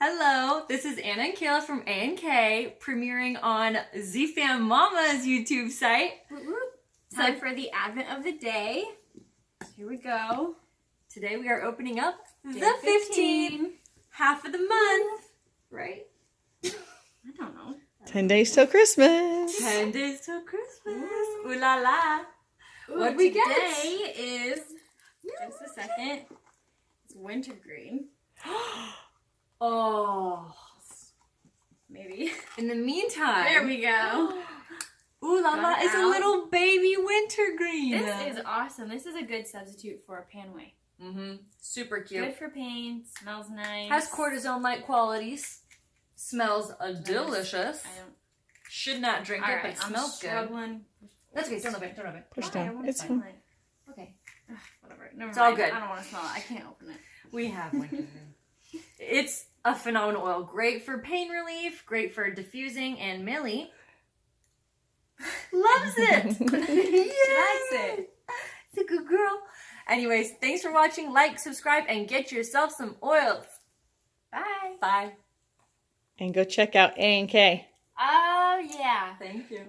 Hello, this is Anna and Kayla from A&K, premiering on ZFam Mama's YouTube site. Time for the advent of the day. Here we go. Today we are opening up Day the 15, 15. half of the month, right? I don't know. 10 days till Christmas. 10 days till Christmas. Ooh la la. What'd we get? Today is, just a second, it's wintergreen. Oh. Maybe. In the meantime. There we go. Ooh la la, Got it it's a out. little baby wintergreen. This is awesome. This is a good substitute for a panway. Super cute. Good for paint, smells nice. Has cortisone-like qualities. Smells delicious. I don't. Should not drink All it, right, but I'm smells good. struggling. That's okay. Don't open it. Don't open it. Push Why? I down. wanna It's smell fine. it. Okay. Ugh, whatever. Never It's mind. all good. I don't want to smell it. I can't open it. We have wintergreen. It's a phenomenal oil. Great for pain relief. Great for diffusing. And Millie loves it. She likes it. It's a good girl. Anyways, thanks for watching. Like, subscribe, and get yourself some oils. Bye. Bye. And go check out A&K. Oh, yeah. Thank you.